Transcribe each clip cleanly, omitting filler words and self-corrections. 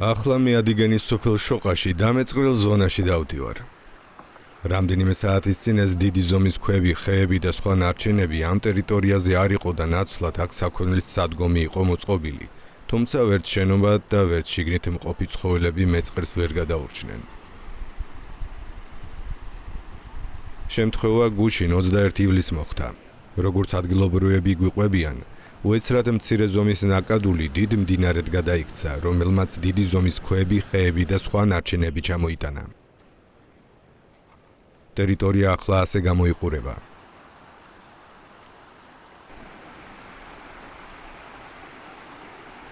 ახლა მე ადიგენის სოფელ შოყაში დამეწყრილ ზონაში დავდივარ. რამდენიმე საათის წინ ეს დიდი ზომის ქვები, ხეები და სხვა ნარჩენები ამ ტერიტორიაზე არ იყო და ნაცვლად აქ საქონლის სადგომი იყო მოწყობილი, თუმცა ვერც შენობა და ვერც შიგნით მყოფი ცხოველები მეწყერს ვერ გადაურჩნენ. შემთხვევა გუშინ 21 ივლისს მოხდა. როგორც ადგილობრივები გვიყვებიან, უეცრად მცირე ზომის ნაკადული დიდ მდინარედ გადაიქცა, რომელმაც დიდი ზომის ქვები, ხეები და სხვა ნარჩენები ჩამოიტანა. ტერიტორია ახლა ასე გამოიყურება.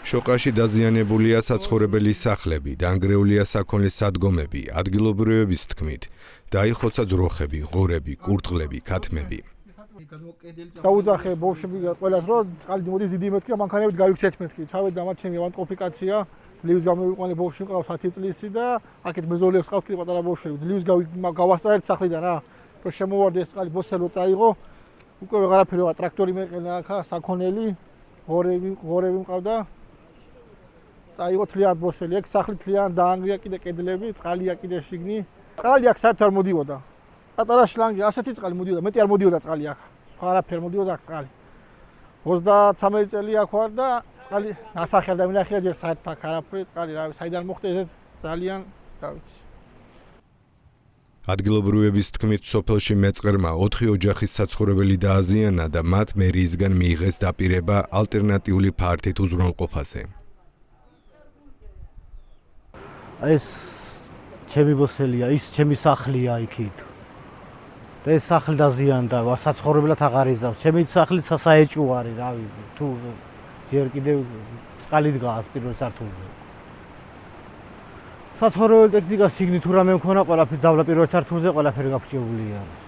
შოყაში დაზიანებულია საცხოვრებელი სახლები, დანგრეულია საქონლის სადგომები, ადგილობრივების თქმით, დაიხოცა ძროხები, ღორები, კურდღლები, ქათმები. დაუძახე ბავშვები ყველას რომ წყალი მოდის დიდი მეთქი, მანქანებით გავიქცეთ მეთქი. ჩავედი და მათ ჩემი ავტოფიკაცია, ძლივს გამოვიყვანე ბავშვი მყავს 10 წლისი და აქეთ მეზოლებს ყავს კიდე პატარა ბავშვები. ძლივს გავასწარეთ სახლიდან რა. რომ შემოვარდი ეს წყალი ბოსელო წაიღო. უკვე ვეღარაფერი ვარ, ტრაქტორი მეყენა აქა, საქონელი, ღორები მყავდა. წაიღო თლიან ბოსელი, ეგ სახლი თლიან დაანგრია კიდე კედლები, წყალია კიდე შიგნი. წყალი აქ საერთოდ არ მოდიოდა. პატარა შლანგი, ასეთი წყალი მოდიოდა, მეტი არ მოდიოდა წყალი აქ. სხვა არაფერი მოდიოდა აქ წყალი. 33 წელი აქ ვარ და წყალი ასახელ და მინახია ჯერ საერთოდ აქ არაფერი წყალი რა, საიდან მოხდა ეს ძალიან დავიცი. ადგილობრივების თქმით, სოფელში მეწყერმა 4 ოჯახის საცხოვრებელი დააზიანა და მათ მერიისგან მიიღეს დაპირება ალტერნატიული ფართით უზრუნველყოფაზე. ეს ჩემი ბოსელია, ის ჩემი სახლია იქით. და ეს სახლი დაზიანდა, საცხოვრებლად აღარ იზავს. ჩემი სახლი სასაეჭო არის, რავი, თუ ჯერ კიდევ წყალი დგას პირველ სართულზე. საცხოვრებელი ტექნიკა შიგნით თუ რამე მქონა, ყველაფერი დავლა პირველ სართულზე, ყველაფერი გაფრჩებული არის.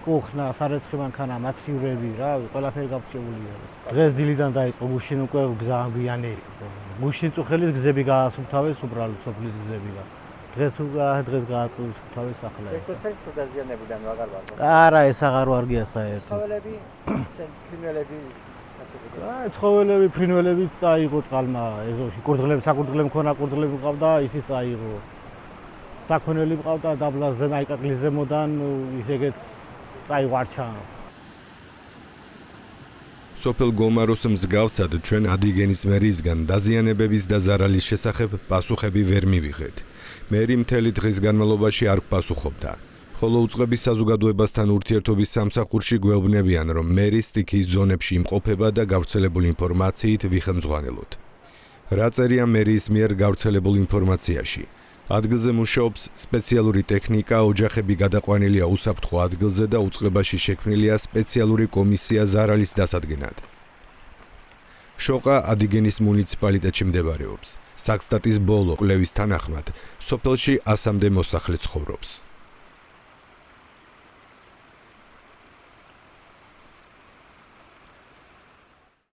კუხნა, სარეცხი მანქანა, მაცივრები, რავი, ყველაფერი გაფრჩებული არის. დღეს დილიდან დაიწყო გუშინ უკვე გზა გვიანერი. გუშინ წუხელის გზები გაასუფთავეს უბრალოდ სოფლის გზები და დღეს გააწუთავეს ახლა. ეს კოსელი სუდაზიანებიდან აღარ ვარ. არა, ეს აღარ ვარგია საერთოდ. ცხოველები, ფრინველები. აი, ცხოველები, ფრინველები წაიღო წყალმა ეზოში. კურდღლები, საკურდღლები მქონა, კურდღლები მყავდა, ისიც წაიღო. საქონელი მყავდა დაბლაზე, აიკაკლის ზემოდან ისეგეც წაიღო არ ჩანს. სოფელ გომაროს მსგავსად ჩვენ ადიგენის მერიისგან დაზიანებების და ზარალის შესახებ პასუხები ვერ მივიღეთ. მერი მთელი დღის განმავლობაში არ გპასუხობდა. ხოლო უწყების საზოგადოებასთან ურთიერთობის სამსახურში გვეუბნებიან, რომ მერი სტიქიის ზონებში იმყოფება და გავრცელებული ინფორმაციით ვიხელმძღვანელოთ. რა წერია მერის მიერ გავრცელებულ ინფორმაციაში? ადგილზე მუშაობს სპეციალური ტექნიკა, ოჯახები გადაყვანილია უსაფრთხო ადგილზე და უწყებაში შექმნილია სპეციალური კომისია ზარალის დასადგენად. შოყა ადიგენის მუნიციპალიტეტში მდებარეობს. საქსტატის ბოლო კვლევის თანახმად, სოფელში 100-მდე მოსახლე ცხოვრობს.